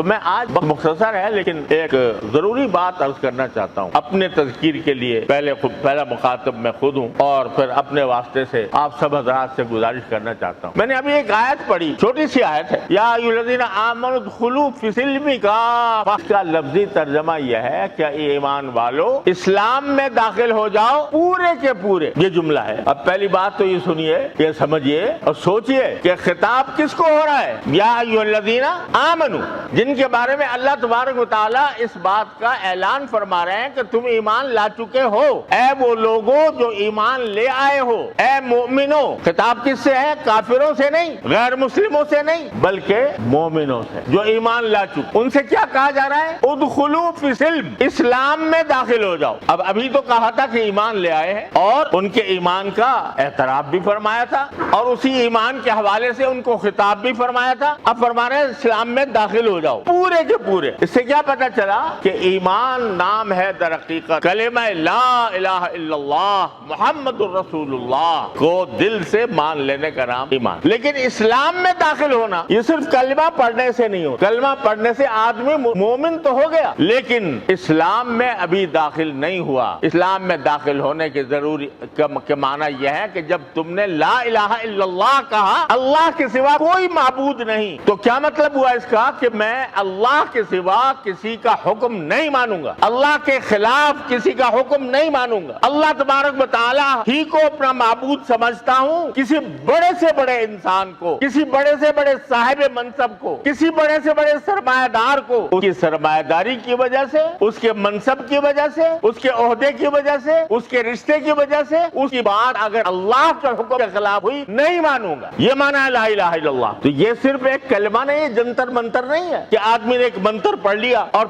تو میں آج مختصر ہے لیکن ایک ضروری بات عرض کرنا چاہتا ہوں اپنے تذکیر کے لیے. پہلا مخاطب میں خود ہوں اور پھر اپنے واسطے سے آپ سب حضرات سے گزارش کرنا چاہتا ہوں. میں نے ابھی ایک آیت پڑھی, چھوٹی سی آیت ہے, یا ایھا الذین آمنوا ادخلوا فی السلم کافۃ. اس کا لفظی ترجمہ یہ ہے کہ ایمان والو اسلام میں داخل ہو جاؤ پورے کے پورے. یہ جملہ ہے. اب پہلی بات تو یہ سنیے, یہ سمجھیے اور سوچئے کہ خطاب کس کو ہو رہا ہے. یا ایھا الذین آمنوا, جن کے بارے میں اللہ تبارک و تعالیٰ اس بات کا اعلان فرما رہے ہیں کہ تم ایمان لا چکے ہو, اے وہ لوگوں جو ایمان لے آئے ہو, اے مومنوں. خطاب کس سے ہے؟ کافروں سے نہیں, غیر مسلموں سے نہیں, بلکہ مومنوں سے جو ایمان لا چکے. ان سے کیا کہا جا رہا ہے؟ ادخلوا فی السلم, اسلام میں داخل ہو جاؤ. اب ابھی تو کہا تھا کہ ایمان لے آئے ہیں اور ان کے ایمان کا اعتراف بھی فرمایا تھا اور اسی ایمان کے حوالے سے ان کو خطاب بھی فرمایا تھا. اب فرما رہے ہیں اسلام میں داخل ہو جاؤ پورے کے پورے. اس سے کیا پتہ چلا کہ ایمان نام ہے در حقیقت کلمہ لا الہ الا اللہ محمد الرسول اللہ کو دل سے مان لینے کا نام ایمان. لیکن اسلام میں داخل ہونا یہ صرف کلمہ پڑھنے سے نہیں ہوتا. کلمہ پڑھنے سے آدمی مومن تو ہو گیا لیکن اسلام میں ابھی داخل نہیں ہوا. اسلام میں داخل ہونے کے ضروری کے معنی یہ ہے کہ جب تم نے لا الہ الا اللہ کہا, اللہ کے سوا کوئی معبود نہیں, تو کیا مطلب ہوا اس کا کہ میں اللہ کے سوا کسی کا حکم نہیں مانوں گا, اللہ کے خلاف کسی کا حکم نہیں مانوں گا, اللہ تبارک و تعالیٰ ہی کو اپنا معبود سمجھتا ہوں. کسی بڑے سے بڑے انسان کو, کسی بڑے سے بڑے صاحب منصب کو, کسی بڑے سے بڑے سرمایہ دار کو اس کی سرمایہ داری کی وجہ سے, اس کے منصب کی وجہ سے, اس کے عہدے کی وجہ سے, اس کے رشتے کی وجہ سے اس کی بات اگر اللہ کے حکم کے خلاف ہوئی نہیں مانوں گا. یہ معنی ہے لا الہ الا اللہ. تو یہ صرف ایک کلمہ نہیں ہے, جنتر منتر نہیں ہے کہ آدمی نے ایک منتر پڑھ لیا اور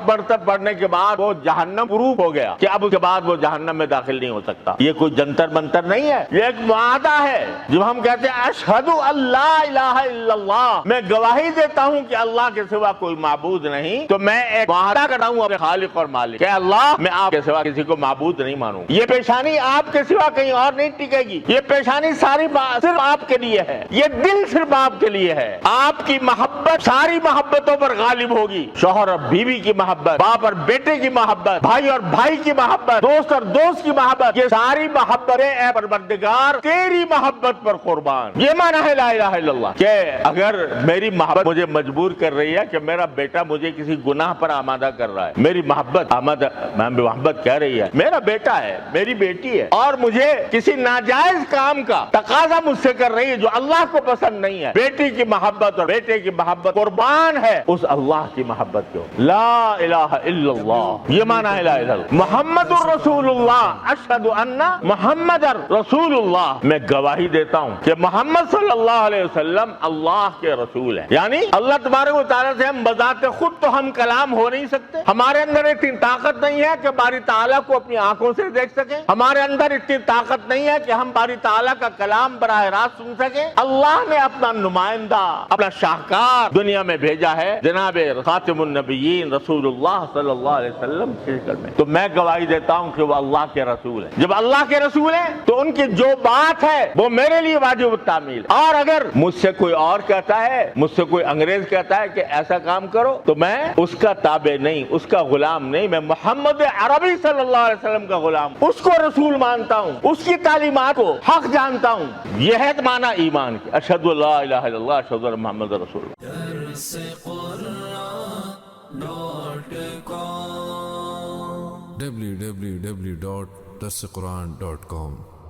پڑھنے کے بعد وہ جہنم پروف ہو گیا کہ اب اس کے بعد وہ جہنم میں داخل نہیں ہو سکتا. یہ کوئی جنتر منتر نہیں ہے, یہ ایک معاہدہ ہے. جب ہم کہتے ہیں اشہد ان لا الہ الا اللہ, میں گواہی دیتا ہوں کہ اللہ کے سوا کوئی معبود نہیں, تو میں ایک معاہدہ کرتا ہوں اپنے خالق اور مالک کہ اللہ میں آپ کے سوا کسی کو معبود نہیں مانوں. یہ پیشانی آپ کے سوا کہیں اور نہیں ٹکے گی. یہ پیشانی ساری بات صرف آپ کے لیے ہے, یہ دل صرف آپ کے لیے ہے. آپ کی محبت ساری محبتوں پر غالب ہوگی. شوہر اور بیوی کی محبت, باپ اور بیٹے کی محبت, بھائی اور بھائی کی محبت, دوست اور دوست کی محبت, یہ ساری محبتیں اے پروردگار تیری محبت پر قربان. یہ معنی ہے لا الہ الا اللہ کہ اگر میری محبت مجھے مجبور کر رہی ہے کہ میرا بیٹا مجھے کسی گناہ پر آمادہ کر رہا ہے, میری محبت محبت کہہ رہی ہے میرا بیٹا ہے, میری بیٹی ہے, اور مجھے کسی ناجائز کام کا تقاضا مجھ سے کر رہی ہے جو اللہ کو پسند نہیں ہے, بیٹی کی محبت اور بیٹے کی محبت قربان ہے اس اللہ کی محبت کو. لا الہ الا اللہ یہ معنی ہے لا الہ الا اللہ. محمد الرسول اللہ, اشہد ان محمد رسول اللہ, میں گواہی دیتا ہوں کہ محمد صلی اللہ علیہ وسلم اللہ کے رسول ہیں. یعنی اللہ تبارک و تعالیٰ سے ہم بذات خود تو ہم کلام ہو نہیں سکتے, ہمارے اندر اتنی طاقت نہیں ہے کہ باری تعالیٰ کو اپنی آنکھوں سے دیکھ سکیں, ہمارے اندر اتنی طاقت نہیں ہے کہ ہم باری تعالیٰ کا کلام براہ راست سن سکیں. اللہ نے اپنا نمائندہ, اپنا شاہکار دنیا میں بھیجا ہے جناب خاتم النبیین رسول اللہ صلی اللہ علیہ وسلم کی شکل میں. تو میں گواہی دیتا ہوں کہ وہ اللہ کے رسول ہیں. جب اللہ کے رسول ہیں تو ان کی جو بات ہے وہ میرے لیے واجب التعمیل. اور اگر مجھ سے کوئی اور کہتا ہے, مجھ سے کوئی انگریز کہتا ہے کہ ایسا کام کرو, تو میں اس کا تابع نہیں, اس کا غلام نہیں, میں محمد عربی صلی اللہ علیہ وسلم کا غلام, اس کو رسول مانتا ہوں, اس کی تعلیمات کو حق جانتا ہوں. یہ ہے معنی ایمان کی, اشہد ان لا الہ الا اللہ اشہد ان محمد رسول اللہ. www.darsequran.com